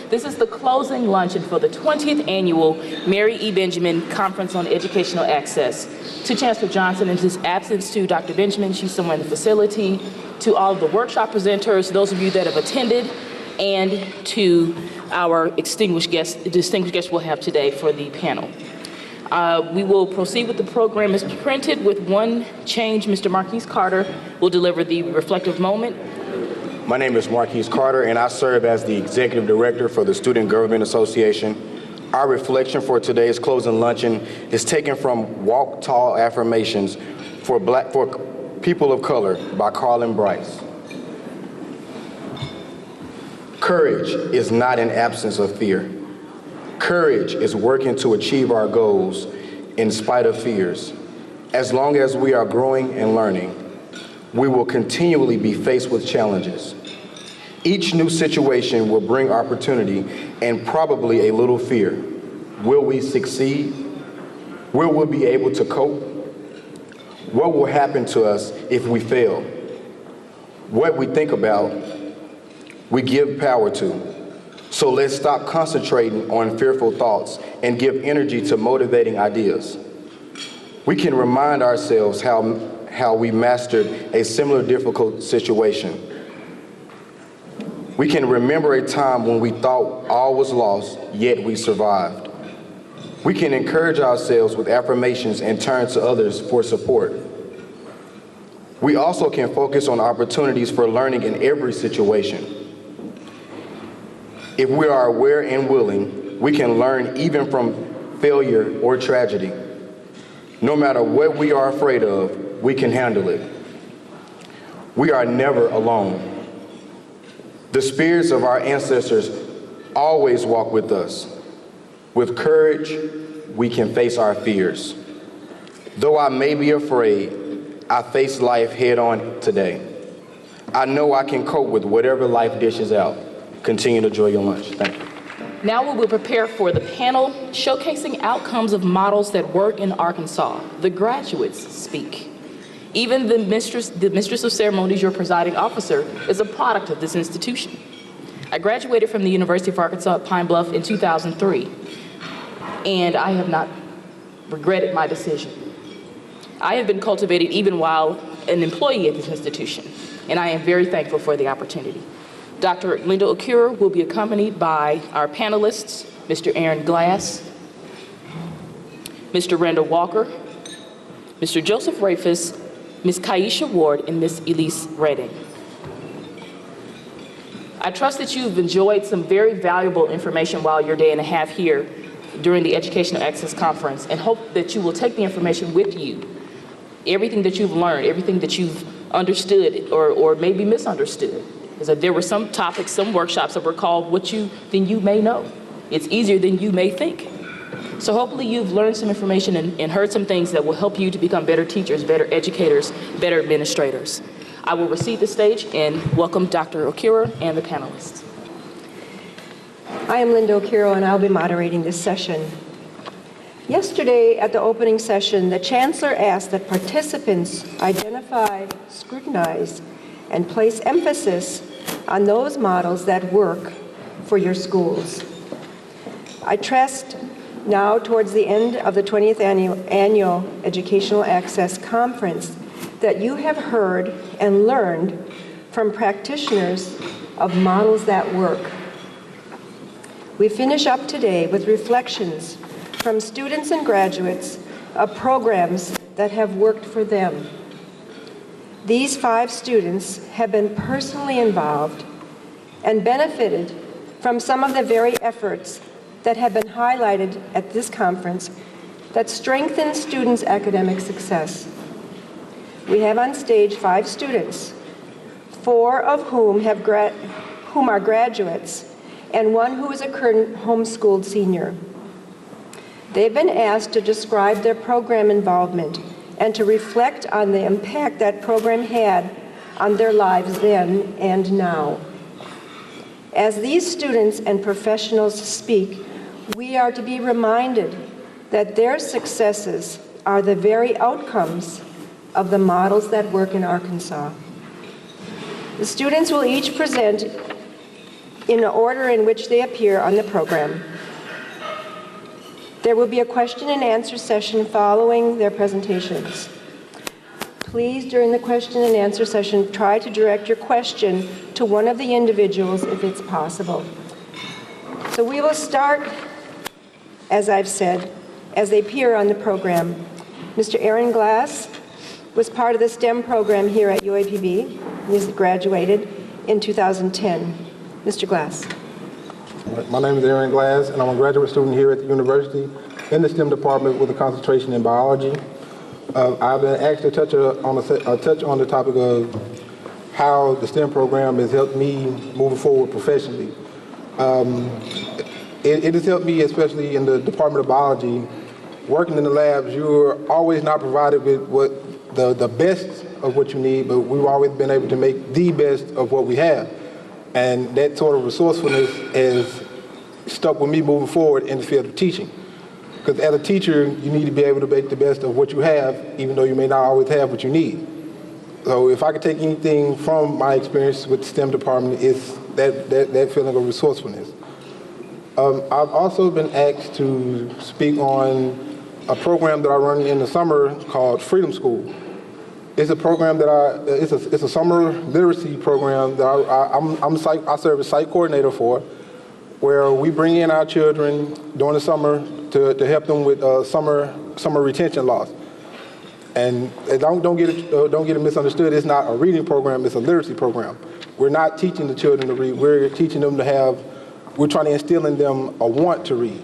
This is the closing luncheon for the 20th Annual Mary E. Benjamin Conference on Educational Access. To Chancellor Johnson in his absence, to Dr. Benjamin, she's somewhere in the facility, to all of the workshop presenters, those of you that have attended, and to our distinguished guests we'll have today for the panel. We will proceed with the program as printed with one change. Mr. Marquise Carter will deliver the reflective moment. My name is Marquise Carter, and I serve as the Executive Director for the Student Government Association. Our reflection for today's closing luncheon is taken from Walk Tall Affirmations for People of Color by Carlin Bryce. Courage is not an absence of fear. Courage is working to achieve our goals in spite of fears. As long as we are growing and learning, we will continually be faced with challenges. Each new situation will bring opportunity and probably a little fear. Will we succeed? Will we be able to cope? What will happen to us if we fail? What we think about, we give power to. So let's stop concentrating on fearful thoughts and give energy to motivating ideas. We can remind ourselves how we mastered a similar difficult situation. We can remember a time when we thought all was lost, yet we survived. We can encourage ourselves with affirmations and turn to others for support. We also can focus on opportunities for learning in every situation. If we are aware and willing, we can learn even from failure or tragedy. No matter what we are afraid of, we can handle it. We are never alone. The spirits of our ancestors always walk with us. With courage, we can face our fears. Though I may be afraid, I face life head on today. I know I can cope with whatever life dishes out. Continue to enjoy your lunch. Thank you. Now we will prepare for the panel showcasing outcomes of models that work in Arkansas. The graduates speak. Even the mistress of ceremonies, your presiding officer, is a product of this institution. I graduated from the University of Arkansas at Pine Bluff in 2003, and I have not regretted my decision. I have been cultivated even while an employee at this institution, and I am very thankful for the opportunity. Dr. Linda Okura will be accompanied by our panelists, Mr. Aaron Glass, Mr. Randall Walker, Mr. Joseph Rafus, Ms. Kaisha Ward, and Ms. Elise Redding. I trust that you've enjoyed some very valuable information while your day and a half here during the Educational Access Conference, and hope that you will take the information with you. Everything that you've learned, everything that you've understood or maybe misunderstood. Because there were some topics, some workshops that were called than you may know. It's easier than you may think. So hopefully you've learned some information and heard some things that will help you to become better teachers, better educators, better administrators. I will recede the stage and welcome Dr. Okura and the panelists. I am Linda Okura, and I'll be moderating this session. Yesterday at the opening session, the Chancellor asked that participants identify, scrutinize, and place emphasis on those models that work for your schools. I trust now, towards the end of the 20th Annual Educational Access Conference, that you have heard and learned from practitioners of models that work. We finish up today with reflections from students and graduates of programs that have worked for them. These 5 students have been personally involved and benefited from some of the very efforts that have been highlighted at this conference that strengthen students' academic success. We have on stage 5 students, 4 of whom are graduates, and 1 who is a current homeschooled senior. They've been asked to describe their program involvement and to reflect on the impact that program had on their lives then and now. As these students and professionals speak, we are to be reminded that their successes are the very outcomes of the models that work in Arkansas. The students will each present in the order in which they appear on the program. There will be a question and answer session following their presentations. Please, during the question and answer session, try to direct your question to one of the individuals if it's possible. So we will start, as I've said, as they appear on the program. Mr. Aaron Glass was part of the STEM program here at UAPB. He's graduated in 2010. Mr. Glass. My name is Aaron Glass, and I'm a graduate student here at the university in the STEM department with a concentration in biology. I've been asked to touch on the topic of how the STEM program has helped me move forward professionally. It has helped me, especially in the Department of Biology. Working in the labs, you're always not provided with what the best of what you need, but we've always been able to make the best of what we have. And that sort of resourcefulness has stuck with me moving forward in the field of teaching. Because as a teacher, you need to be able to make the best of what you have, even though you may not always have what you need. So if I could take anything from my experience with the STEM department, it's that feeling of resourcefulness. I've also been asked to speak on a program that I run in the summer called Freedom School. It's a program that it's a summer literacy program that I serve as site coordinator for, where we bring in our children during the summer to help them with summer retention loss. And don't get it misunderstood. It's not a reading program. It's a literacy program. We're not teaching the children to read. We're teaching them we're trying to instill in them a want to read.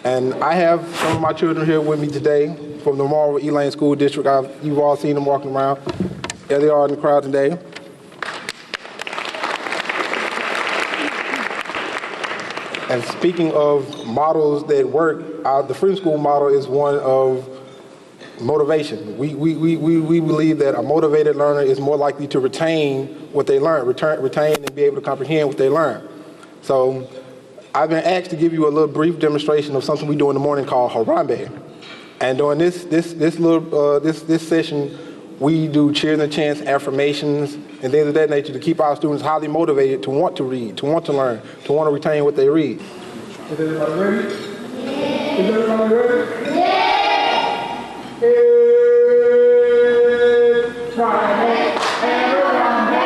And I have some of my children here with me today from the Marlboro Elaine School District. You've all seen them walking around. There they are in the crowd today. And speaking of models that work, the Freedom School model is one of motivation. We believe that a motivated learner is more likely to retain what they learn, retain and be able to comprehend what they learn. So I've been asked to give you a little brief demonstration of something we do in the morning called Harambe. And during this session, we do cheers and chants, affirmations, and things of that nature to keep our students highly motivated to want to read, to want to learn, to want to retain what they read. Is everybody ready? Yeah. Is everybody ready? Yeah. It's Friday, and Harambe,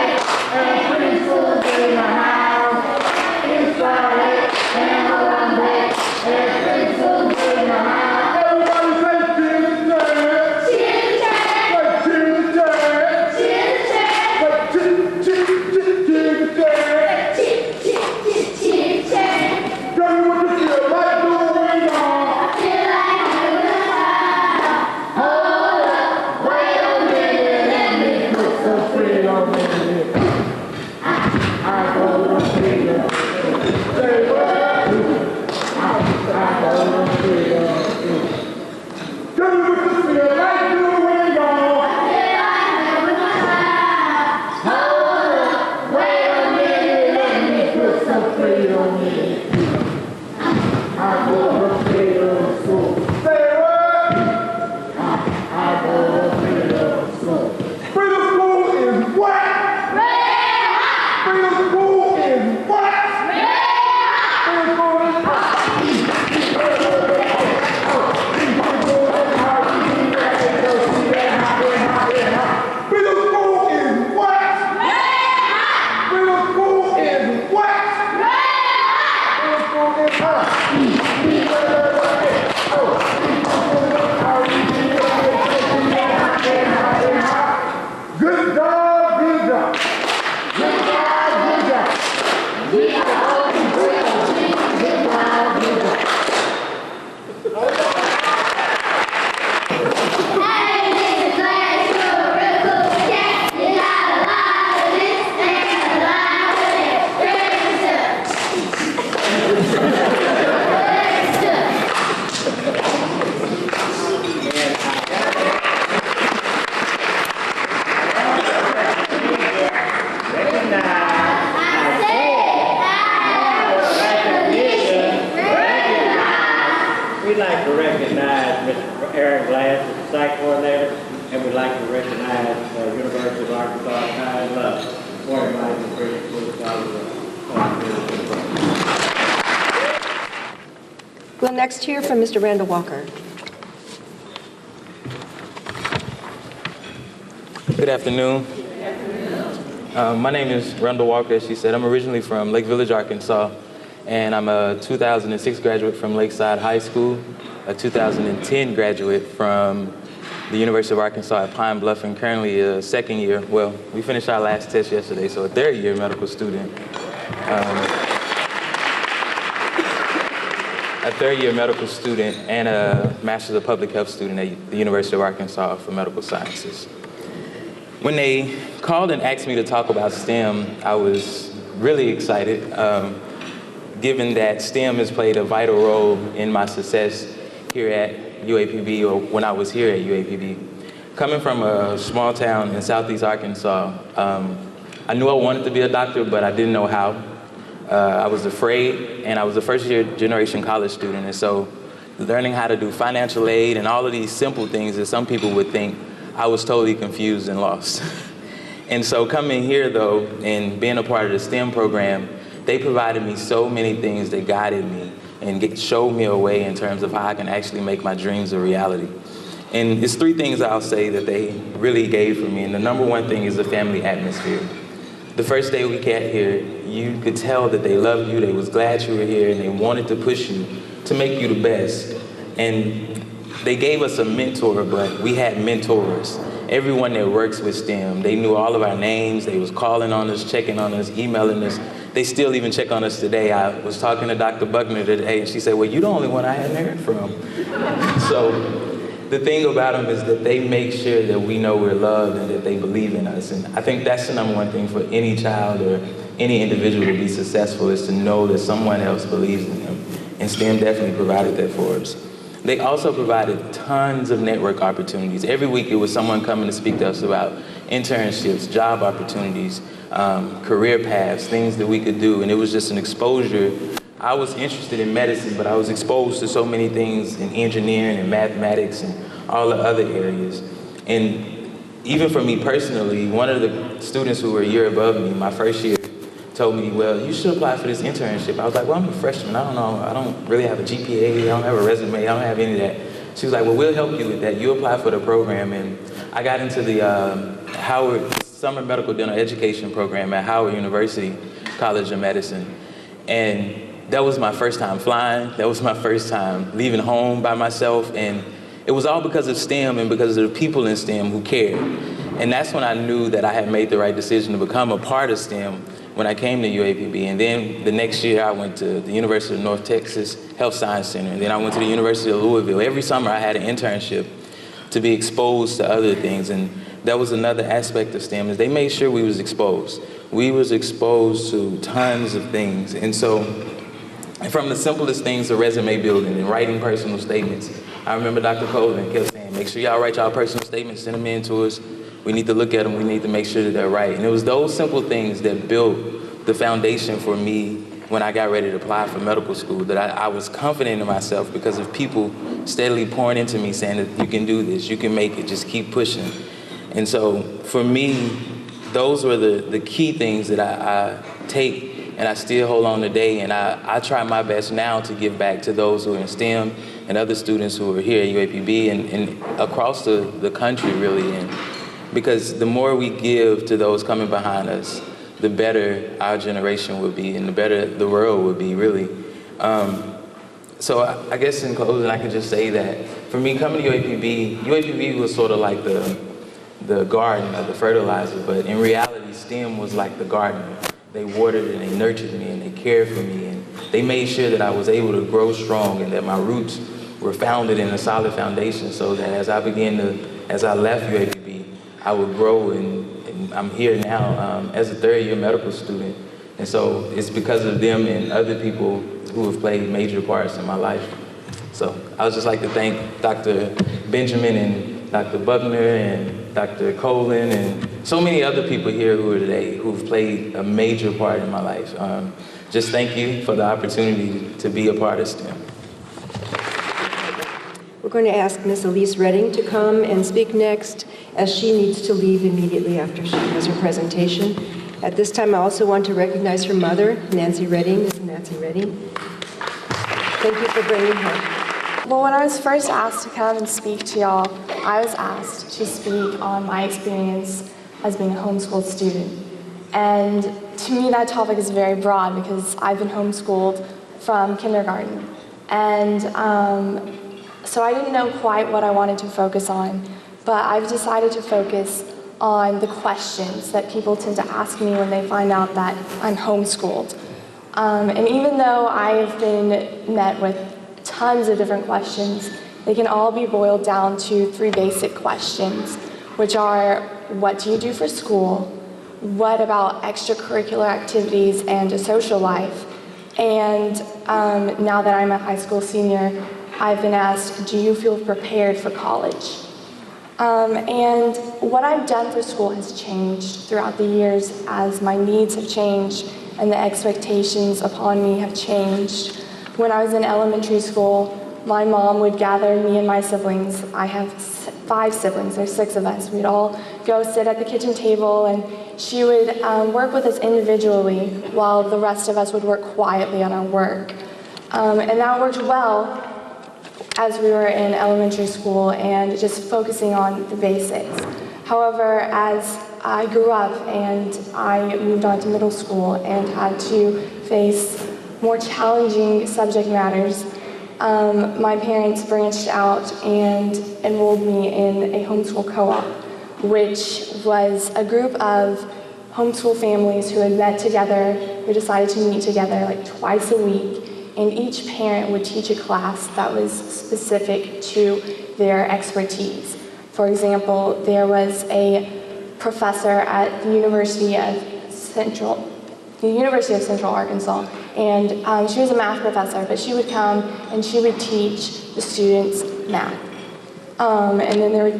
and Freedom School in the house. It's Friday, and Harambe, and Freedom School in the house. We'd like to recognize Mr. Aaron Glass as the site coordinator, and we'd like to recognize University of Arkansas High and Love for inviting the Freedom School College. We'll next hear from Mr. Randall Walker. Good afternoon. My name is Randall Walker, as she said. I'm originally from Lake Village, Arkansas, and I'm a 2006 graduate from Lakeside High School, a 2010 graduate from the University of Arkansas at Pine Bluff, and currently a second year, well, we finished our last test yesterday, so a third year medical student. A third year medical student and a Master's of Public Health student at the University of Arkansas for Medical Sciences. When they called and asked me to talk about STEM, I was really excited, given that STEM has played a vital role in my success here at UAPB, or when I was here at UAPB. Coming from a small town in southeast Arkansas, I knew I wanted to be a doctor, but I didn't know how. I was afraid, and I was a first-year generation college student, and so learning how to do financial aid and all of these simple things that some people would think, I was totally confused and lost. And so coming here, though, and being a part of the STEM program, they provided me so many things that guided me and showed me a way in terms of how I can actually make my dreams a reality. And it's three things I'll say that they really gave for me, and the number one thing is the family atmosphere. The first day we got here, you could tell that they loved you, they was glad you were here, and they wanted to push you to make you the best. And they gave us a mentor, but we had mentors. Everyone that works with STEM, they knew all of our names, they was calling on us, checking on us, emailing us. They still even check on us today. I was talking to Dr. Buckner today, and she said, well, you're the only one I hadn't heard from. So the thing about them is that they make sure that we know we're loved and that they believe in us. And I think that's the number one thing for any child or any individual to be successful, is to know that someone else believes in them. And STEM definitely provided that for us. They also provided tons of network opportunities. Every week it was someone coming to speak to us about internships, job opportunities, career paths, things that we could do. And it was just an exposure. I was interested in medicine, but I was exposed to so many things in engineering and mathematics and all the other areas. And even for me personally, one of the students who were a year above me, my first year, told me, well, you should apply for this internship. I was like, well, I'm a freshman. I don't know. I don't really have a GPA. I don't have a resume. I don't have any of that. She was like, well, we'll help you with that. You apply for the program. And I got into the Howard Summer Medical Dental Education program at Howard University College of Medicine. And that was my first time flying. That was my first time leaving home by myself. And it was all because of STEM and because of the people in STEM who cared. And that's when I knew that I had made the right decision to become a part of STEM when I came to UAPB. And then the next year I went to the University of North Texas Health Science Center. And then I went to the University of Louisville. Every summer I had an internship to be exposed to other things. And that was another aspect of STEM, is they made sure we was exposed. We was exposed to tons of things. And so from the simplest things to resume building and writing personal statements. I remember Dr. Colvin kept saying, make sure y'all write y'all personal statements, send them in to us. We need to look at them, we need to make sure that they're right. And it was those simple things that built the foundation for me when I got ready to apply for medical school, that I was confident in myself because of people steadily pouring into me saying that you can do this, you can make it, just keep pushing. And so for me, those were the key things that I take and I still hold on today, and I try my best now to give back to those who are in STEM and other students who are here at UAPB and across the country, really. And because the more we give to those coming behind us, the better our generation would be and the better the world would be, really. So I guess in closing, I can just say that for me, coming to UAPB was sort of like the garden or the fertilizer, but in reality, STEM was like the gardener. They watered and they nurtured me and they cared for me, and they made sure that I was able to grow strong and that my roots were founded in a solid foundation, so that as I left UAPB, I would grow, and I'm here now as a third year medical student. And so it's because of them and other people who have played major parts in my life. So I would just like to thank Dr. Benjamin and Dr. Buckner and Dr. Colin and so many other people here who are today who've played a major part in my life. Just thank you for the opportunity to be a part of STEM. We're going to ask Ms. Elise Redding to come and speak next, as she needs to leave immediately after she has her presentation. At this time, I also want to recognize her mother, Nancy Redding. This is Nancy Redding. Thank you for bringing her. Well, when I was first asked to come and speak to y'all, I was asked to speak on my experience as being a homeschooled student. And to me, that topic is very broad because I've been homeschooled from kindergarten. And so I didn't know quite what I wanted to focus on, but I've decided to focus on the questions that people tend to ask me when they find out that I'm homeschooled. And even though I've been met with tons of different questions, they can all be boiled down to 3 basic questions, which are, what do you do for school? What about extracurricular activities and a social life? And now that I'm a high school senior, I've been asked, do you feel prepared for college? And what I've done for school has changed throughout the years as my needs have changed and the expectations upon me have changed. When I was in elementary school, my mom would gather me and my siblings. I have 5 siblings, there's 6 of us. We'd all go sit at the kitchen table and she would work with us individually while the rest of us would work quietly on our work. And that worked well as we were in elementary school and just focusing on the basics. However, as I grew up and I moved on to middle school and had to face more challenging subject matters, my parents branched out and enrolled me in a homeschool co-op, which was a group of homeschool families who had met together, who decided to meet together like twice a week, and each parent would teach a class that was specific to their expertise. For example, there was a professor at the University of Central Arkansas, and she was a math professor, but she would come and she would teach the students math. And then there were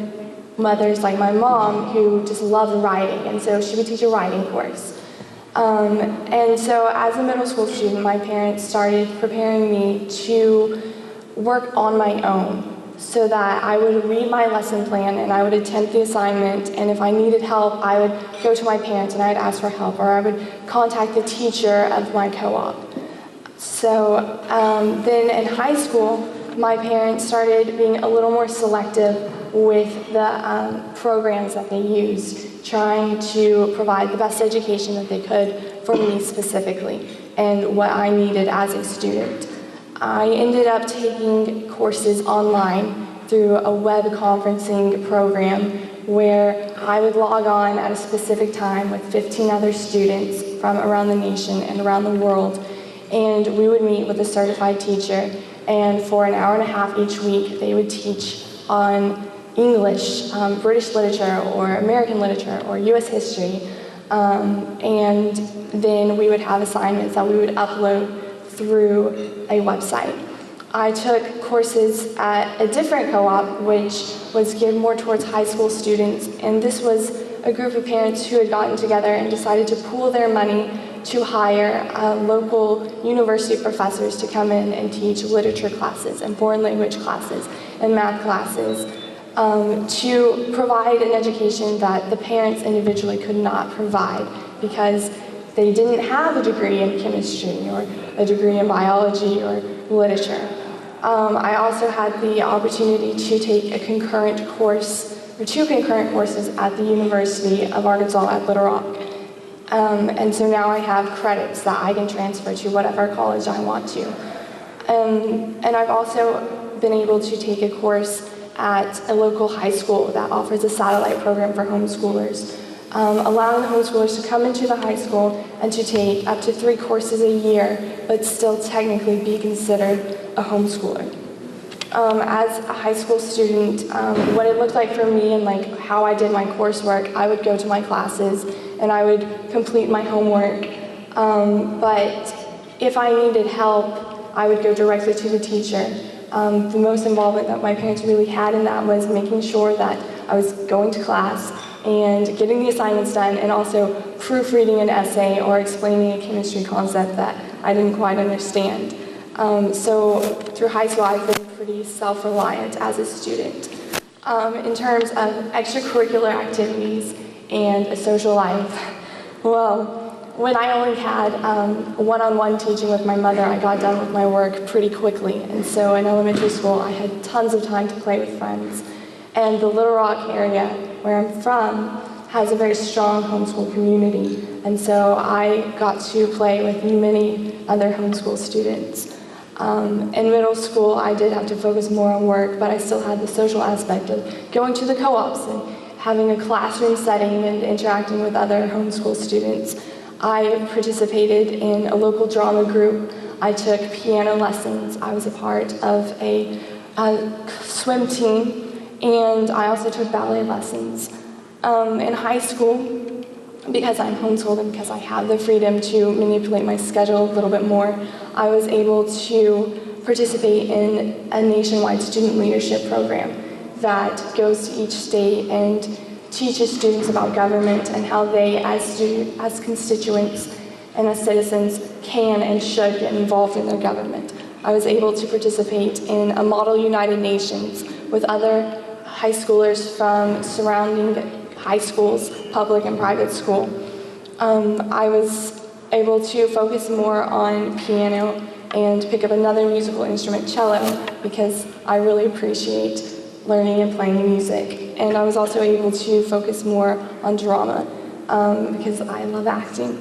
mothers like my mom who just loved writing, and so she would teach a writing course. And so as a middle school student, my parents started preparing me to work on my own so that I would read my lesson plan and I would attempt the assignment, and if I needed help, I would go to my parents and I would ask for help, or I would contact the teacher of my co-op. So then in high school, my parents started being a little more selective with the programs that they used, trying to provide the best education that they could for me specifically and what I needed as a student. I ended up taking courses online through a web conferencing program where I would log on at a specific time with 15 other students from around the nation and around the world, and we would meet with a certified teacher, and for an hour and a half each week they would teach on English, British literature, or American literature, or US history, and then we would have assignments that we would upload through a website. I took courses at a different co-op, which was geared more towards high school students, and this was a group of parents who had gotten together and decided to pool their money to hire local university professors to come in and teach literature classes and foreign language classes and math classes to provide an education that the parents individually could not provide because they didn't have a degree in chemistry or a degree in biology or literature. I also had the opportunity to take a concurrent course, or 2 concurrent courses at the University of Arkansas at Little Rock. And so now I have credits that I can transfer to whatever college I want to. And I've also been able to take a course at a local high school that offers a satellite program for homeschoolers, allowing the homeschoolers to come into the high school and to take up to 3 courses a year, but still technically be considered a homeschooler. As a high school student, what it looked like for me and like how I did my coursework, I would go to my classes and I would complete my homework. But if I needed help, I would go directly to the teacher. The most involvement that my parents really had in that was making sure that I was going to class and getting the assignments done, and also proofreading an essay or explaining a chemistry concept that I didn't quite understand. So through high school, I've been pretty self-reliant as a student. In terms of extracurricular activities and a social life, Well, when I only had one-on-one teaching with my mother, I got done with my work pretty quickly. And so in elementary school, I had tons of time to play with friends. And the Little Rock area, where I'm from, has a very strong homeschool community. And so I got to play with many other homeschool students. In middle school, I did have to focus more on work, but I still had the social aspect of going to the co-ops and having a classroom setting and interacting with other homeschool students. I participated in a local drama group. I took piano lessons. I was a part of a swim team, and I also took ballet lessons. In high school, because I'm homeschooled and because I have the freedom to manipulate my schedule a little bit more, I was able to participate in a nationwide student leadership program that goes to each state and teaches students about government and how they, as constituents and as citizens, can and should get involved in their government. I was able to participate in a Model United Nations with other high schoolers from surrounding high schools, public and private school. I was able to focus more on piano and pick up another musical instrument, cello, because I really appreciate learning and playing music. And I was also able to focus more on drama because I love acting.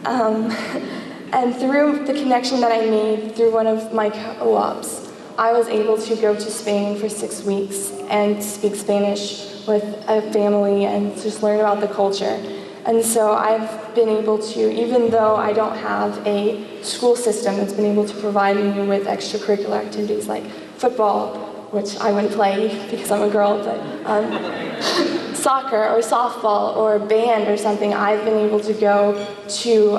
And through the connection that I made through one of my co-ops, I was able to go to Spain for 6 weeks and speak Spanish with a family and just learn about the culture. And so I've been able to, even though I don't have a school system that's been able to provide me with extracurricular activities like football, which I wouldn't play because I'm a girl, but soccer or softball or band or something, I've been able to go to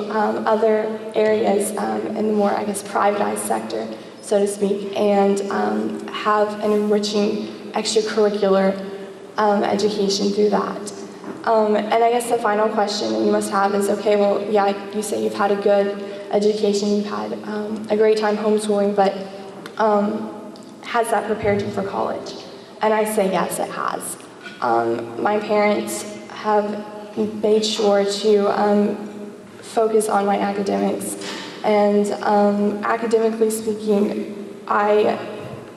other areas in the more, I guess, privatized sector, so to speak, and have an enriching extracurricular education through that. And I guess the final question that you must have is, okay, well, yeah, you say you've had a good education, you've had a great time homeschooling, but has that prepared you for college? And I say yes, it has. My parents have made sure to focus on my academics. And academically speaking, I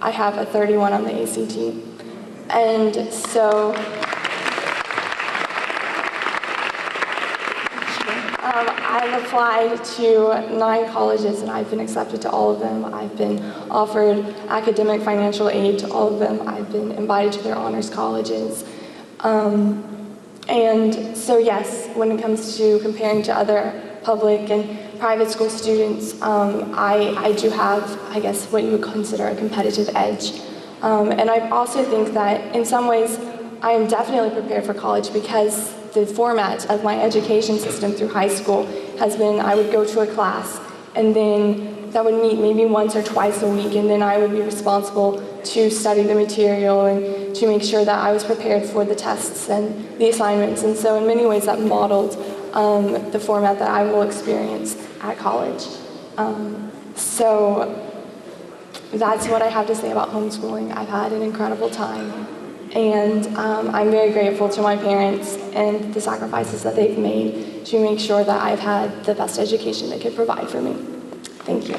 have a 31 on the ACT. And so I've applied to 9 colleges and I've been accepted to all of them. I've been offered academic financial aid to all of them. I've been invited to their honors colleges. And so yes, when it comes to comparing to other public and private school students, I do have, I guess, what you would consider a competitive edge. And I also think that in some ways I am definitely prepared for college because the format of my education system through high school has been I would go to a class and then that would meet maybe once or twice a week, and then I would be responsible to study the material and to make sure that I was prepared for the tests and the assignments. And so in many ways that modeled the format that I will experience at college. So that's what I have to say about homeschooling. I've had an incredible time. And I'm very grateful to my parents and the sacrifices that they've made to make sure that I've had the best education they could provide for me. Thank you.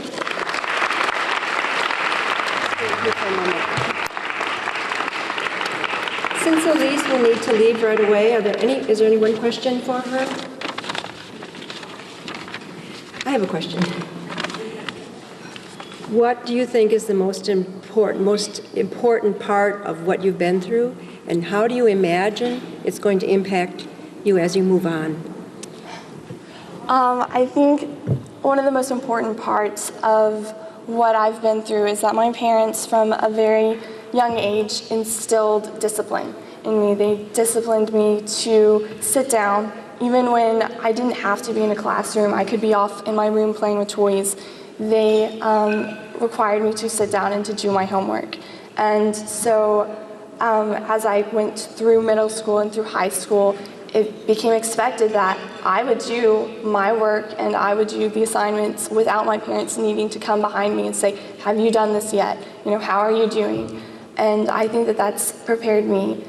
Since Elise will need to leave right away, is there any one question for her? I have a question. What do you think is the most important part of what you've been through, and how do you imagine it's going to impact you as you move on? I think one of the most important parts of what I've been through is that my parents, from a very young age, instilled discipline in me. They disciplined me to sit down, even when I didn't have to be in a classroom. I could be off in my room playing with toys. They required me to sit down and to do my homework. And so as I went through middle school and through high school, it became expected that I would do my work and I would do the assignments without my parents needing to come behind me and say, have you done this yet? You know, how are you doing? And I think that that's prepared me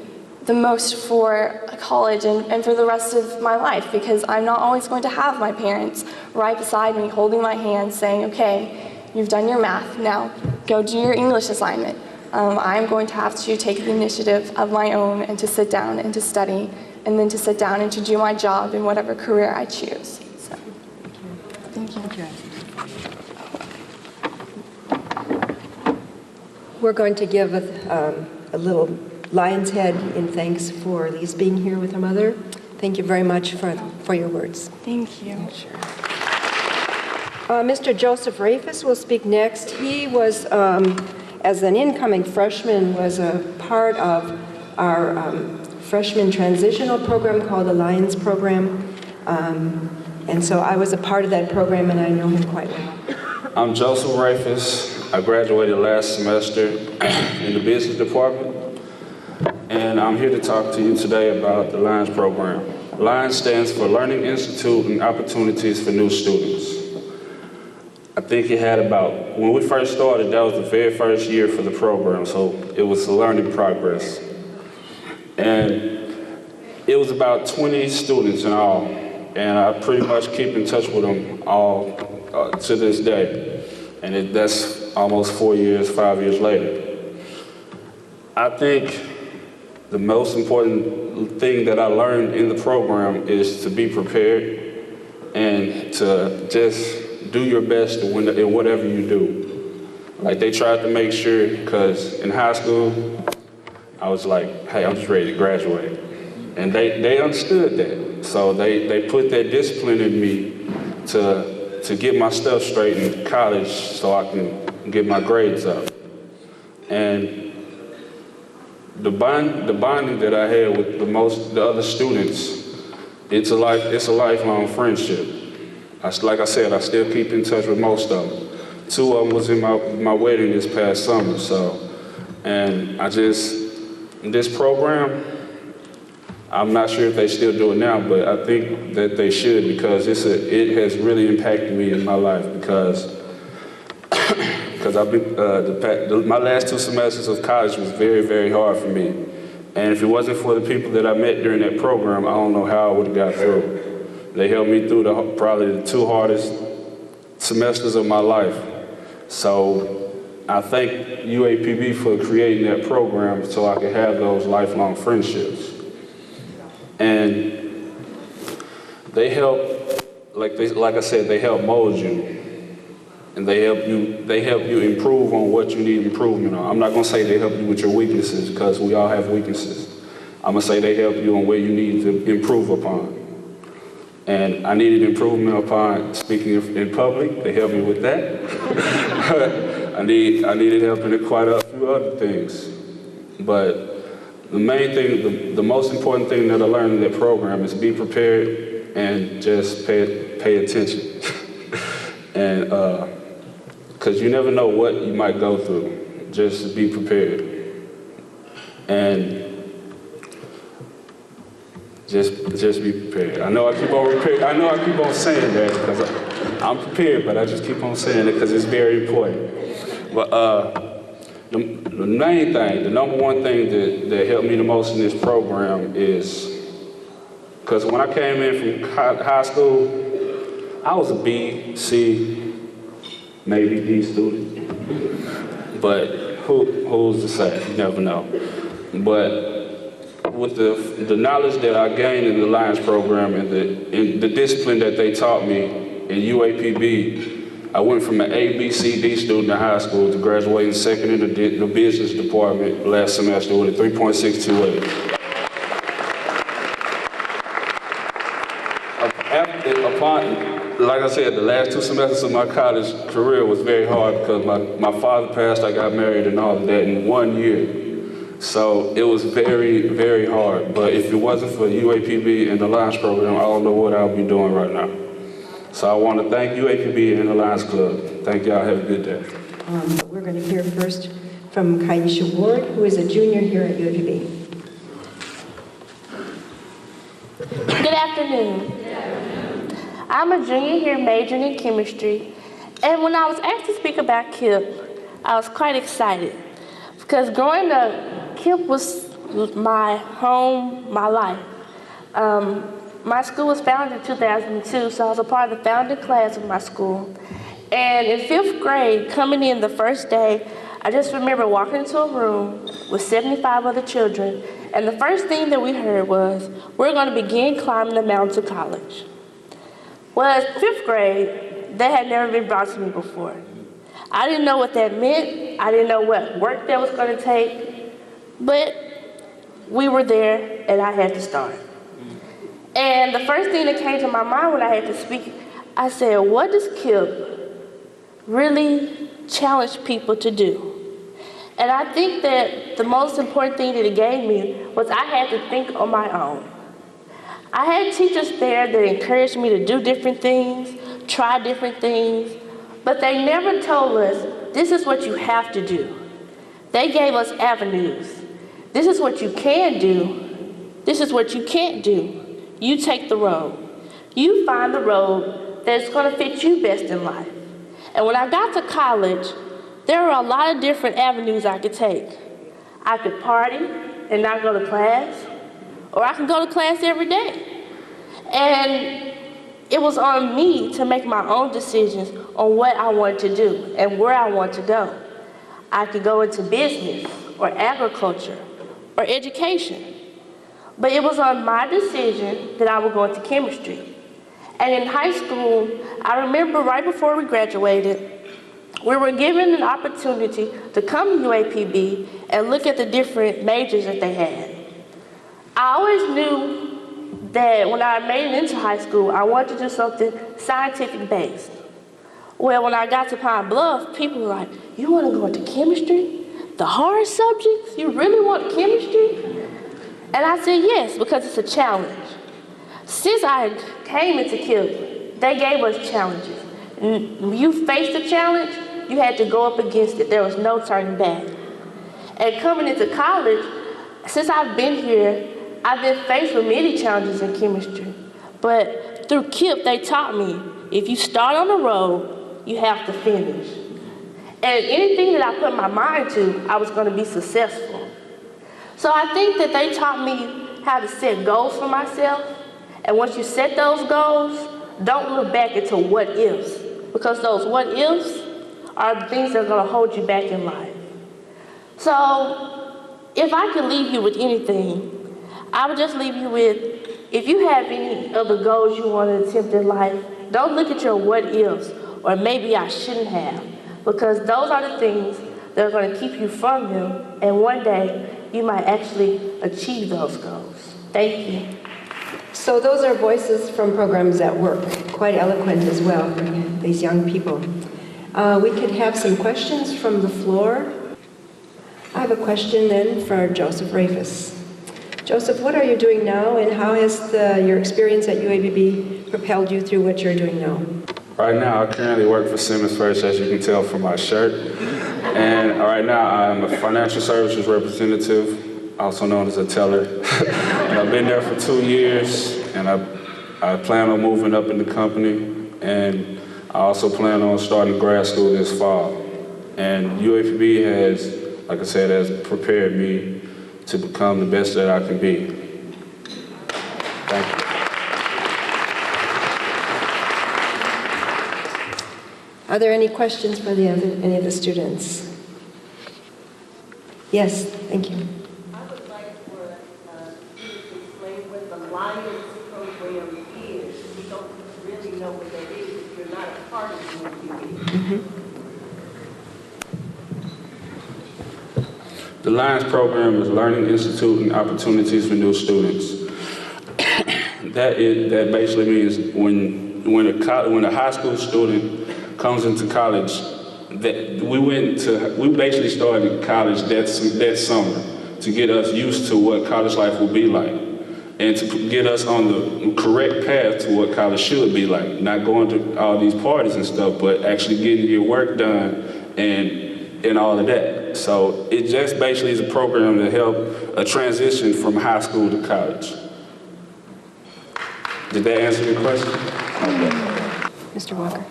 the most for college and for the rest of my life, because I'm not always going to have my parents right beside me holding my hand saying, okay, you've done your math, now go do your English assignment. I'm going to have to take the initiative of my own and to sit down and to study, and then to sit down and to do my job in whatever career I choose. So, thank you. We're going to give a little lion's head in thanks for Elise being here with her mother. Thank you very much for your words. Thank you. Mr. Joseph Rafus will speak next. He was, as an incoming freshman, was a part of our freshman transitional program called the Lions Program. And so I was a part of that program, and I know him quite well. I'm Joseph Rafus. I graduated last semester in the business department, and I'm here to talk to you today about the Lions program. Lions stands for Learning Institute and Opportunities for New Students. I think it had about, when we first started, that was the very first year for the program, so it was a learning progress. And it was about 20 students in all, and I pretty much keep in touch with them all to this day. And that's almost 5 years later. I think the most important thing that I learned in the program is to be prepared and to just do your best in whatever you do. Like, they tried to make sure, because in high school, I was like, hey, I'm just ready to graduate. And they understood that. So they put that discipline in me to get my stuff straight in college so I can get my grades up. And the bonding that I had with the other students, it's a lifelong friendship. Like I said, I still keep in touch with most of them. 2 of them was in my wedding this past summer, and this program, I'm not sure if they still do it now, but I think that they should, because it has really impacted me in my life, because I've been, my last 2 semesters of college was very, very hard for me. And if it wasn't for the people that I met during that program, I don't know how I would have got through. They helped me through probably the 2 hardest semesters of my life. So I thank UAPB for creating that program so I could have those lifelong friendships. And they help, like I said, they help mold you. And they help you improve on what you need improvement on. I'm not gonna say they help you with your weaknesses, because we all have weaknesses. I'm gonna say they help you on where you need to improve upon. And I needed improvement upon speaking in public. They helped me with that. I needed help in quite a few other things. But the main thing, the most important thing that I learned in that program is be prepared and just pay attention. And because you never know what you might go through. Just be prepared. And just be prepared. I know I keep on saying that because I'm prepared, but I just keep on saying it because it's very important. But the main thing, the number one thing that helped me the most in this program is, because when I came in from high school, I was a B, C, maybe D student. But who's to say? You never know. But with the knowledge that I gained in the Lions program and the discipline that they taught me in UAPB, I went from an A, B, C, D student in high school to graduating second in the business department last semester with a 3.628. Like I said, the last 2 semesters of my college career was very hard because my father passed, I got married and all of that in 1 year. So it was very, very hard. But if it wasn't for UAPB and the Lions program, I don't know what I would be doing right now. So I want to thank UAPB and the Lions Club. Thank y'all. Have a good day. We're going to hear first from Kaisha Ward, who is a junior here at UAPB. Good afternoon. I'm a junior here majoring in chemistry, and when I was asked to speak about KIPP, I was quite excited because growing up, KIPP was my home, my life. My school was founded in 2002, so I was a part of the founding class of my school. And in 5th grade, coming in the first day, I just remember walking into a room with 75 other children, and the first thing that we heard was, we're going to begin climbing the mountain to college. Well, in 5th grade, that had never been brought to me before. I didn't know what that meant. I didn't know what work that was going to take, but we were there, and I had to start. And the first thing that came to my mind when I had to speak, I said, what does KIPP really challenge people to do? And I think that the most important thing that it gave me was I had to think on my own. I had teachers there that encouraged me to do different things, try different things, but they never told us, this is what you have to do. They gave us avenues. This is what you can do. This is what you can't do. You take the road. You find the road that's going to fit you best in life. And when I got to college, there were a lot of different avenues I could take. I could party and not go to class, or I could go to class every day. And it was on me to make my own decisions on what I wanted to do and where I wanted to go. I could go into business or agriculture or education. But it was on my decision that I would go into chemistry. And in high school, I remember right before we graduated, we were given an opportunity to come to UAPB and look at the different majors that they had. I always knew that when I made it into high school, I wanted to do something scientific based. Well, when I got to Pine Bluff, people were like, you want to go into chemistry? The hard subjects? You really want chemistry? And I said yes, because it's a challenge. Since I came into KIPP, they gave us challenges. When you faced a challenge, you had to go up against it. There was no turning back. And coming into college, since I've been here, I've been faced with many challenges in chemistry. But through KIPP, they taught me, if you start on the road, you have to finish. And anything that I put my mind to, I was going to be successful. So I think that they taught me how to set goals for myself. And once you set those goals, don't look back into what ifs. Because those what ifs are the things that are going to hold you back in life. So if I could leave you with anything, I would just leave you with, if you have any other goals you want to attempt in life, don't look at your what ifs or maybe I shouldn't have. Because those are the things that are going to keep you from them. And one day, you might actually achieve those goals. Thank you. So those are voices from programs at work, quite eloquent as well for these young people. We could have some questions from the floor. I have a question then for Joseph Rafis. Joseph, what are you doing now, and how has your experience at UABB propelled you through what you're doing now? Right now, I currently work for Simmons First, as you can tell from my shirt. And right now, I'm a financial services representative, also known as a teller. And I've been there for 2 years, and I plan on moving up in the company. And I also plan on starting grad school this fall. And UAPB has, like I said, has prepared me to become the best that I can be. Thank you. Are there any questions for any of the students? Yes, thank you. I would like for you to explain what the Lions program is. We don't really know what that is if you're not a part of the UAPB. The Lions program is Learning Institute and Opportunities for New Students. That basically means when a high school student comes into college, we basically started college that summer to get us used to what college life will be like and to get us on the correct path to what college should be like. Not going to all these parties and stuff, but actually getting your work done and all of that. So it just basically is a program to help a transition from high school to college. Did that answer your question? Okay. Mr. Walker.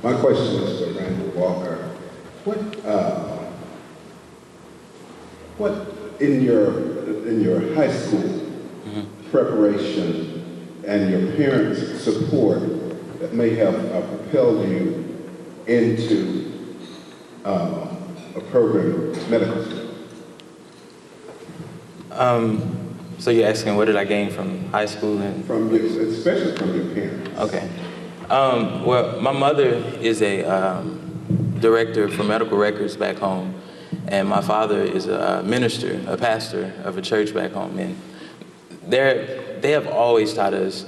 My question is to Randall Walker. What in your high school preparation and your parents' support that may have propelled you into a program, medical school? So you're asking what did I gain from high school and especially from your parents? Okay. Well, my mother is a director for medical records back home, and my father is a minister, a pastor of a church back home. And they have always taught us,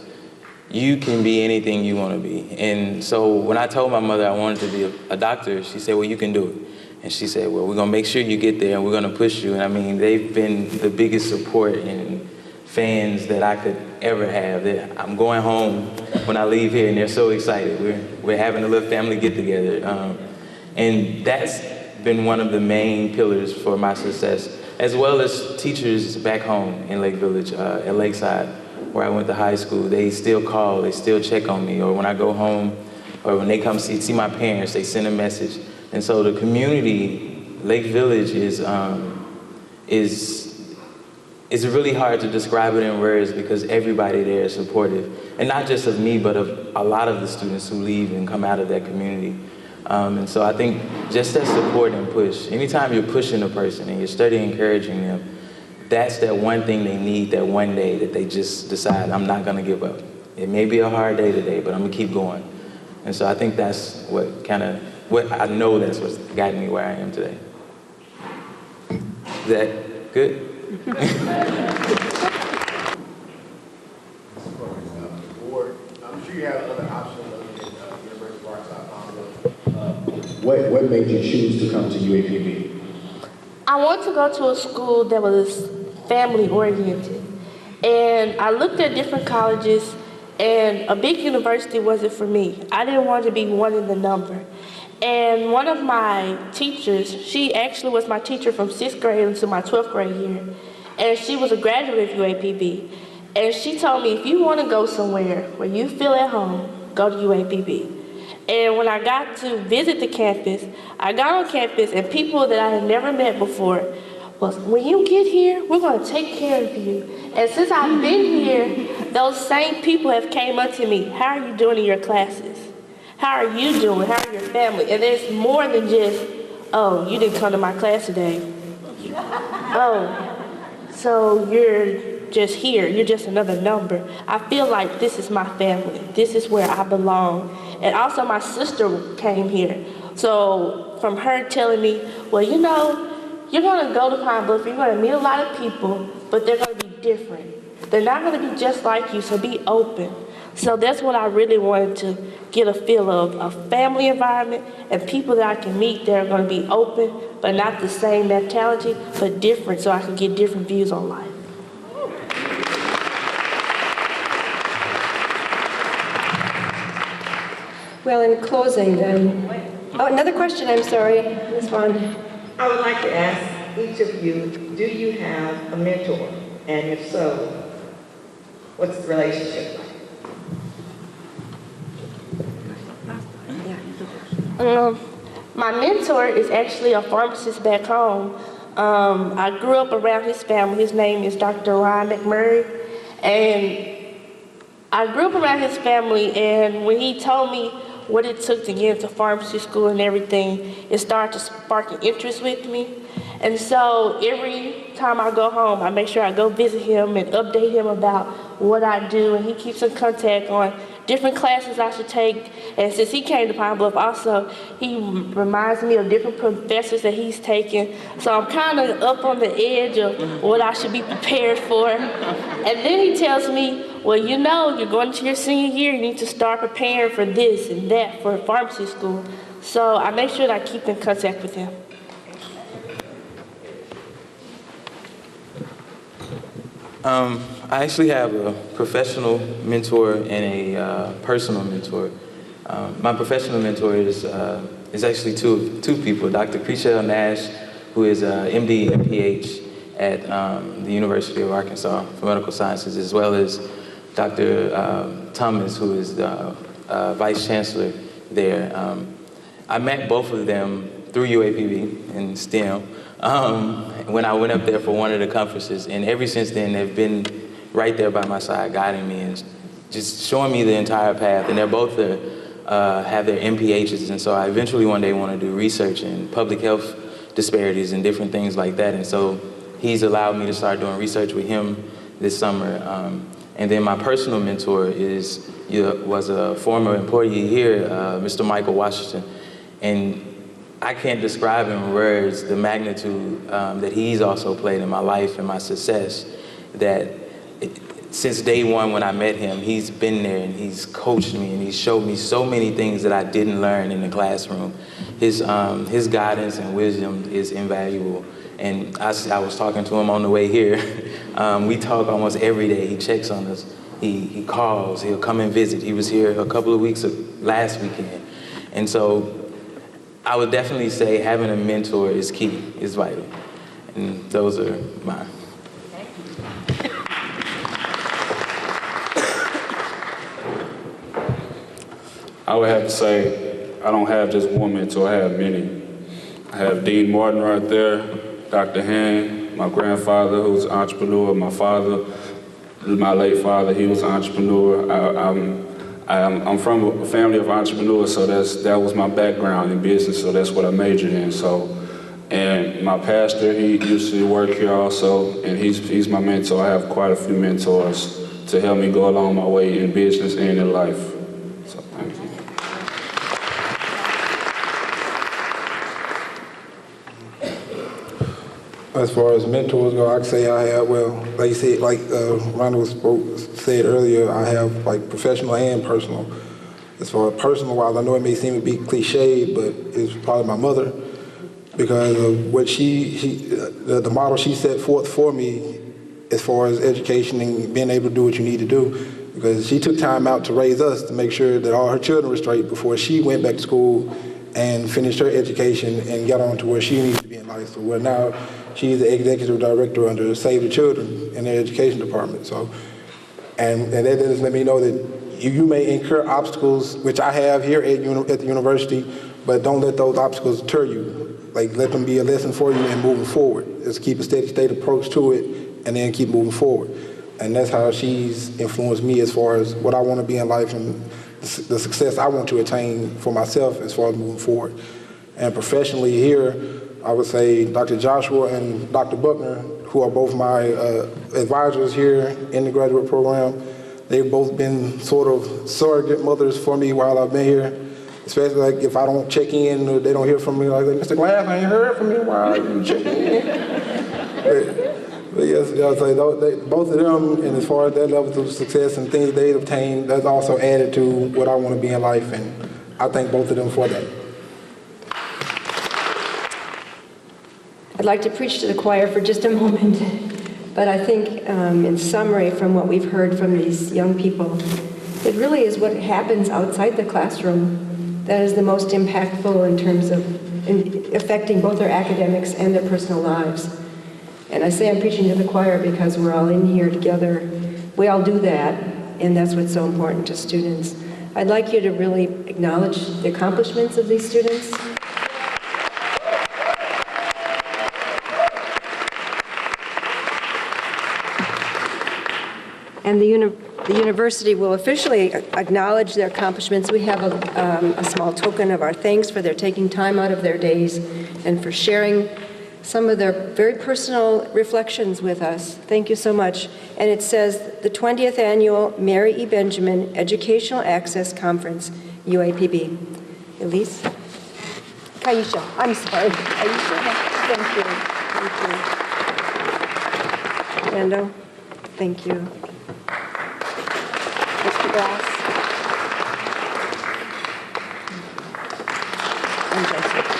you can be anything you want to be. And so when I told my mother I wanted to be a doctor, she said, well, you can do it. And she said, well, we're going to make sure you get there, and we're going to push you. And I mean, they've been the biggest support and fans that I could ever have. I'm going home when I leave here, and they're so excited. We're having a little family get-together. And that's been one of the main pillars for my success, as well as teachers back home in Lake Village, at Lakeside, where I went to high school. They still call, they still check on me, or when I go home, or when they come see my parents, they send a message. And so the community, Lake Village, is really hard to describe it in words because everybody there is supportive. And not just of me, but of a lot of the students who leave and come out of that community. And so I think just that support and push, anytime you're pushing a person and you're steadily encouraging them, that's that one thing they need that one day that they just decide, I'm not gonna give up. It may be a hard day today, but I'm gonna keep going. And so I think that's what I know that's what's gotten me where I am today. Is that good? I'm sure you have other options other than University of Arkansas. What made you choose to come to UAPB? I wanted to go to a school that was family oriented. And I looked at different colleges, and a big university wasn't for me. I didn't want to be one in the number. And one of my teachers, she actually was my teacher from 6th grade until my 12th grade year. And she was a graduate of UAPB. And she told me, if you want to go somewhere where you feel at home, go to UAPB. And when I got to visit the campus, I got on campus and people that I had never met before was, when you get here, we're going to take care of you. And since I've been here, those same people have came up to me, how are you doing in your classes? How are you doing? How are your family? And there's more than just, oh, you didn't come to my class today. Oh, so you're just here. You're just another number. I feel like this is my family. This is where I belong. And also my sister came here. So from her telling me, well, you know, you're going to go to Pine Bluff. You're going to meet a lot of people, but they're going to be different. They're not going to be just like you, so be open. So that's what I really wanted to get a feel of, a family environment and people that I can meet that are going to be open, but not the same mentality, but different, so I can get different views on life. Well, in closing then, oh, another question, I'm sorry, Ms. Vaughn. I would like to ask each of you, do you have a mentor? And if so, what's the relationship like? My mentor is actually a pharmacist back home. I grew up around his family. His name is Dr. Ryan McMurray. And I grew up around his family, and when he told me what it took to get into pharmacy school and everything, it started to spark an interest with me. And so every time I go home, I make sure I go visit him and update him about what I do, and he keeps in contact on different classes I should take. And since he came to Pine Bluff also, he reminds me of different professors that he's taken. So I'm kind of up on the edge of what I should be prepared for. And then he tells me, well, you know, you're going to your senior year, you need to start preparing for this and that for pharmacy school. So I make sure that I keep in contact with him. I actually have a professional mentor and a personal mentor. My professional mentor is actually two people, Dr. Chriselle Nash, who is MD and PH at the University of Arkansas for Medical Sciences, as well as Dr. Thomas, who is the Vice Chancellor there. I met both of them through UAPB in STEM when I went up there for one of the conferences. And ever since then, they've been right there by my side, guiding me and just showing me the entire path. And they're both have their MPHs, and so I eventually one day want to do research in public health disparities and different things like that. And so he's allowed me to start doing research with him this summer. And then my personal mentor was a former employee here, Mr. Michael Washington. And I can't describe in words the magnitude that he's also played in my life and my success. Since day one when I met him, he's been there and he's coached me and he's showed me so many things that I didn't learn in the classroom. His guidance and wisdom is invaluable. And I was talking to him on the way here. We talk almost every day. He checks on us. He calls. He'll come and visit. He was here a couple of weeks last weekend. And so I would definitely say having a mentor is key, is vital. And those are mine. I would have to say I don't have just one mentor, I have many. I have Dean Martin right there, Dr. Han, my grandfather who's an entrepreneur, my father, my late father, he was an entrepreneur. I'm from a family of entrepreneurs, so that was my background in business, so that's what I majored in. And my pastor, he used to work here also, and he's my mentor. I have quite a few mentors to help me go along my way in business and in life. So thank you. As far as mentors go, I can say I have, well, like you said, like Ronald said earlier, I have like professional and personal. As far as personal, while I know it may seem to be cliche, but it's probably my mother, because of what the model she set forth for me as far as education and being able to do what you need to do. Because she took time out to raise us to make sure that all her children were straight before she went back to school and finished her education and got on to where she needs to be in life. So where now she's the executive director under Save the Children in their education department. So, and that does let me know that you may incur obstacles, which I have here at the university, but don't let those obstacles deter you. Like, let them be a lesson for you and moving forward. Just keep a steady state approach to it and then keep moving forward. And that's how she's influenced me as far as what I want to be in life and the success I want to attain for myself as far as moving forward. And professionally here, I would say Dr. Joshua and Dr. Buckner, who are both my advisors here in the graduate program. They've both been sort of surrogate mothers for me while I've been here. Especially like if I don't check in or they don't hear from me, like, Mr. Glass, I ain't heard from you, why are you checking in? But yes, I'll say both of them, and as far as their levels of success and things they've obtained, that's also added to what I want to be in life, and I thank both of them for that. I'd like to preach to the choir for just a moment, but I think in summary from what we've heard from these young people, it really is what happens outside the classroom that is the most impactful in terms of affecting both their academics and their personal lives. And I say I'm preaching to the choir because we're all in here together. We all do that, and that's what's so important to students. I'd like you to really acknowledge the accomplishments of these students. And the university will officially acknowledge their accomplishments. We have a small token of our thanks for their taking time out of their days and for sharing some of their very personal reflections with us. Thank you so much. And it says, the 20th Annual Mary E. Benjamin Educational Access Conference, UAPB. Elise? Kaisha, I'm sorry. Kaisha, thank you. Thank you. Rando, thank you. Mr. Glass. And Joseph.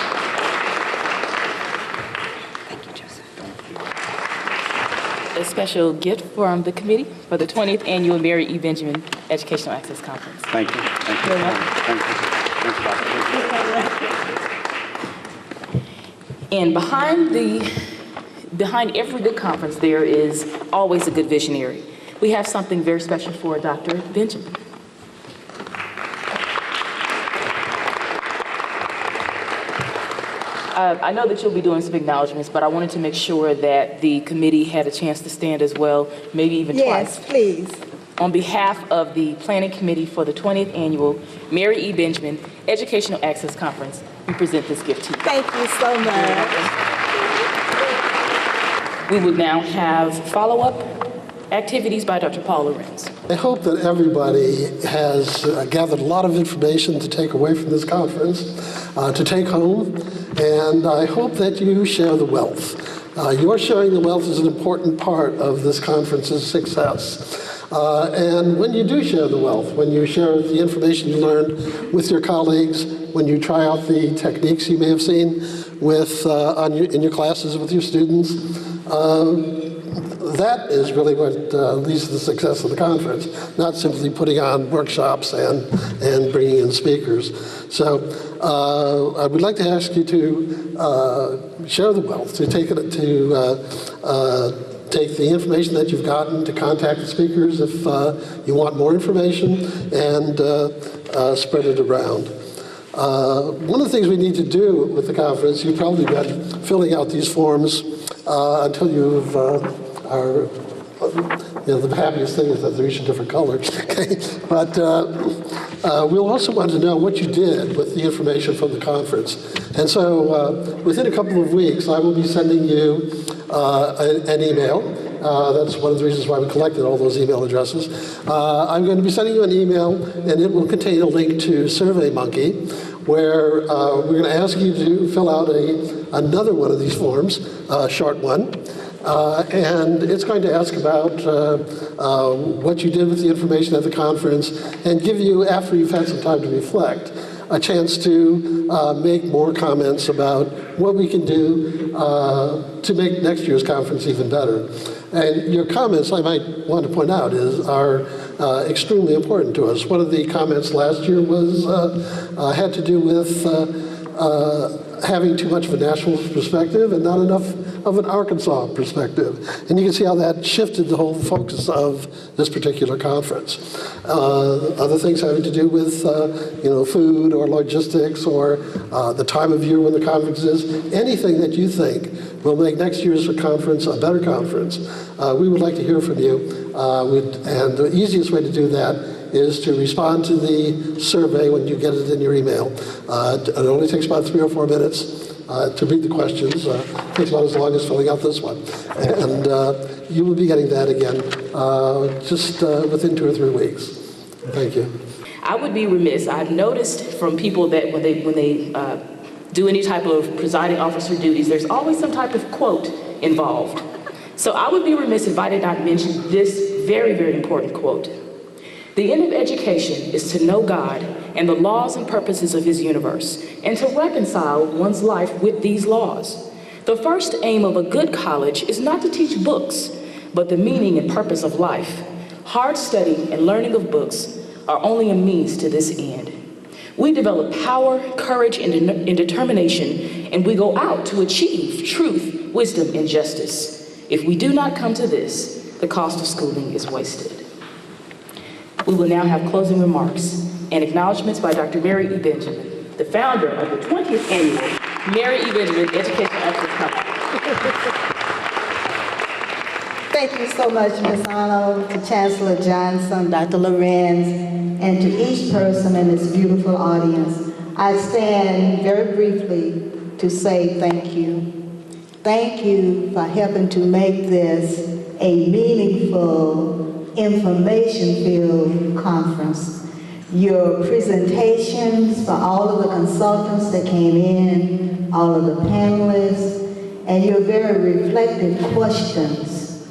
A special gift from the committee for the 20th Annual Mary E. Benjamin Educational Access Conference. Thank you. Thank you. Thank you. Thank you, Dr. And behind every good conference, there is always a good visionary. We have something very special for Dr. Benjamin. I know that you'll be doing some acknowledgments, but I wanted to make sure that the committee had a chance to stand as well, maybe even twice. Yes, please. On behalf of the Planning Committee for the 20th Annual Mary E. Benjamin Educational Access Conference, we present this gift to you. Thank you so much. We will now have follow-up activities by Dr. Paul Lorenz. I hope that everybody has gathered a lot of information to take away from this conference, to take home, and I hope that you share the wealth. Your sharing the wealth is an important part of this conference's success. And when you do share the wealth, when you share the information you learned with your colleagues, when you try out the techniques you may have seen with, in your classes with your students, that is really what leads to the success of the conference, not simply putting on workshops and bringing in speakers. So I would like to ask you to share the wealth, to take it take the information that you've gotten, to contact the speakers if you want more information, and spread it around. One of the things we need to do with the conference, you've probably been filling out these forms until you've the happiest thing is that they're each a different color. Okay? But we'll also want to know what you did with the information from the conference. And so within a couple of weeks, I will be sending you an email. That's one of the reasons why we collected all those email addresses. I'm going to be sending you an email, and it will contain a link to SurveyMonkey, where we're going to ask you to fill out another one of these forms, a short one. And it's going to ask about what you did with the information at the conference and give you, after you've had some time to reflect, a chance to make more comments about what we can do to make next year's conference even better. And your comments, I might want to point out, are extremely important to us. One of the comments last year had to do with having too much of a national perspective and not enough of an Arkansas perspective. And you can see how that shifted the whole focus of this particular conference. Other things having to do with food or logistics or the time of year when the conference is, anything that you think will make next year's conference a better conference, we would like to hear from you. And the easiest way to do that is to respond to the survey when you get it in your email. It only takes about 3 or 4 minutes to read the questions. It takes about as long as filling out this one. And you will be getting that again just within 2 or 3 weeks. Thank you. I would be remiss. I've noticed from people that when they do any type of presiding officer duties, there's always some type of quote involved. So I would be remiss if I did not mention this very, very important quote. The end of education is to know God and the laws and purposes of his universe, and to reconcile one's life with these laws. The first aim of a good college is not to teach books, but the meaning and purpose of life. Hard study and learning of books are only a means to this end. We develop power, courage, and determination, and we go out to achieve truth, wisdom, and justice. If we do not come to this, the cost of schooling is wasted. We will now have closing remarks and acknowledgments by Dr. Mary E. Benjamin, the founder of the 20th Annual Mary E. Benjamin Educational Access Conference. Thank you so much, Ms. Arnold, to Chancellor Johnson, Dr. Lorenz, and to each person in this beautiful audience. I stand very briefly to say thank you. Thank you for helping to make this a meaningful, information-filled conference. Your presentations for all of the consultants that came in, all of the panelists, and your very reflective questions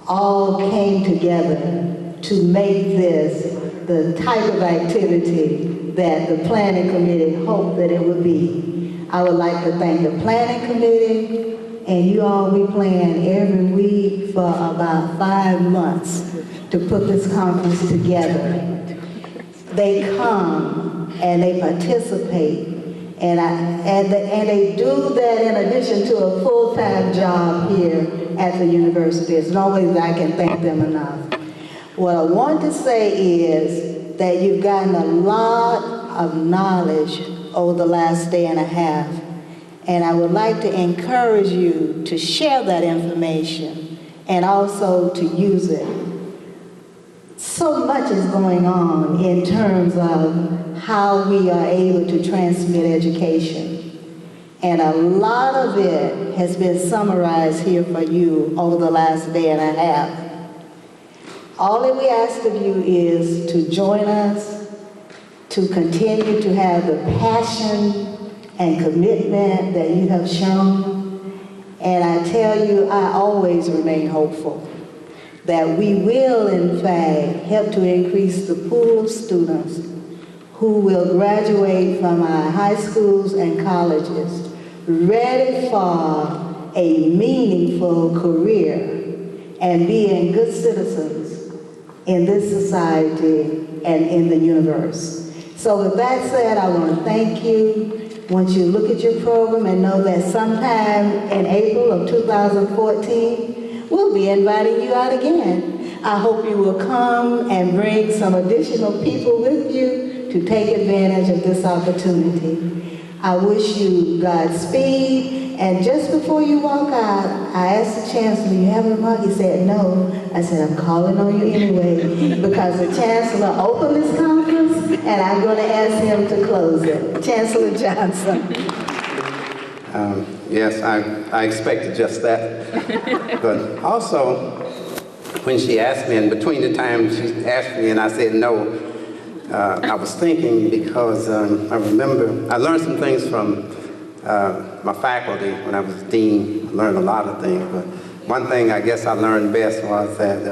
all came together to make this the type of activity that the Planning Committee hoped that it would be. I would like to thank the Planning Committee, and you all, we plan every week for about 5 months to put this conference together. They come and they participate, and they do that in addition to a full-time job here at the university. There's no way that I can thank them enough. What I want to say is that you've gotten a lot of knowledge over the last day and a half, And I would like to encourage you to share that information and also to use it. So much is going on in terms of how we are able to transmit education. And a lot of it has been summarized here for you over the last day and a half. All that we ask of you is to join us, to continue to have the passion and commitment that you have shown. And I tell you, I always remain hopeful that we will, in fact, help to increase the pool of students who will graduate from our high schools and colleges ready for a meaningful career and being good citizens in this society and in the universe. So with that said, I want to thank you. Want you to look at your program and know that sometime in April of 2014, we'll be inviting you out again. I hope you will come and bring some additional people with you to take advantage of this opportunity. I wish you Godspeed. And just before you walk out, I asked the Chancellor, you have a remark? He said, no. I said, I'm calling on you anyway, because the Chancellor opened this conference, and I'm going to ask him to close it. Chancellor Johnson. Yes, I expected just that. But also, when she asked me, and between the times she asked me and I said no, I was thinking because I remember I learned some things from my faculty when I was dean. I learned a lot of things, but one thing I guess I learned best was that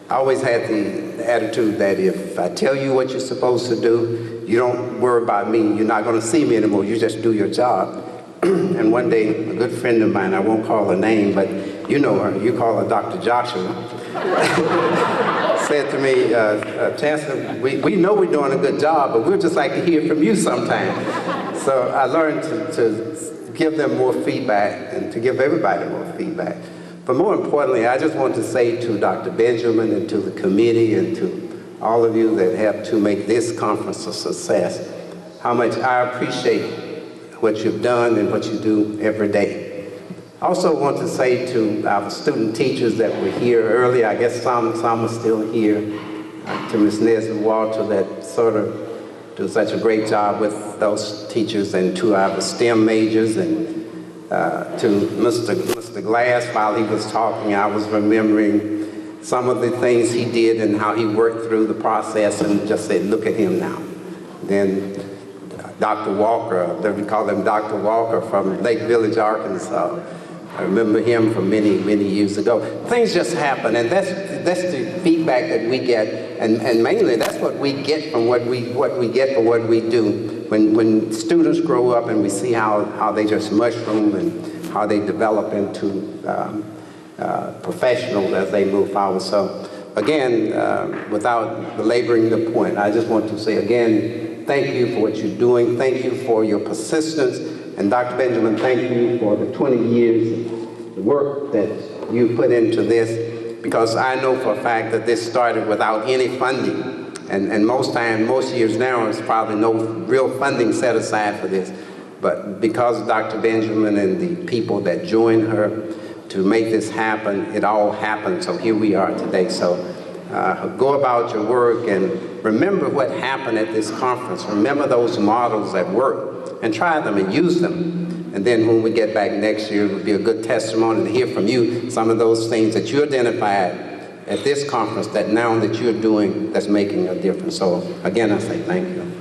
I always had the attitude that if I tell you what you're supposed to do, you don't worry about me. You're not going to see me anymore. You just do your job. And one day, a good friend of mine, I won't call her name, but you know her, you call her Dr. Joshua, said to me, Chancellor, we know we're doing a good job, but we'd just like to hear from you sometime. So I learned to give them more feedback and to give everybody more feedback. But more importantly, I just want to say to Dr. Benjamin and to the committee and to all of you that helped to make this conference a success, how much I appreciate what you've done and what you do every day. I also want to say to our student teachers that were here earlier, I guess some are still here, to Ms. Nesbitt Walter that sort of do such a great job with those teachers, and to our STEM majors, and to Mr. Glass, while he was talking, I was remembering some of the things he did and how he worked through the process and just said, look at him now. Then Dr. Walker, we call him Dr. Walker from Lake Village, Arkansas. I remember him from many, many years ago. Things just happen, and that's the feedback that we get, and mainly that's what we get from what we get for what we do. When students grow up and we see how they just mushroom and how they develop into professionals as they move forward. So again, without belaboring the point, I just want to say again, thank you for what you're doing. Thank you for your persistence. And Dr. Benjamin, thank you for the 20 years of work that you put into this, because I know for a fact that this started without any funding. And most years now, there's probably no real funding set aside for this. But because of Dr. Benjamin and the people that joined her to make this happen, it all happened. So here we are today. So go about your work and remember what happened at this conference. Remember those models that work and try them and use them. And then when we get back next year, it would be a good testimony to hear from you some of those things that you identified at this conference that now that you're doing that's making a difference. So again, I say thank you.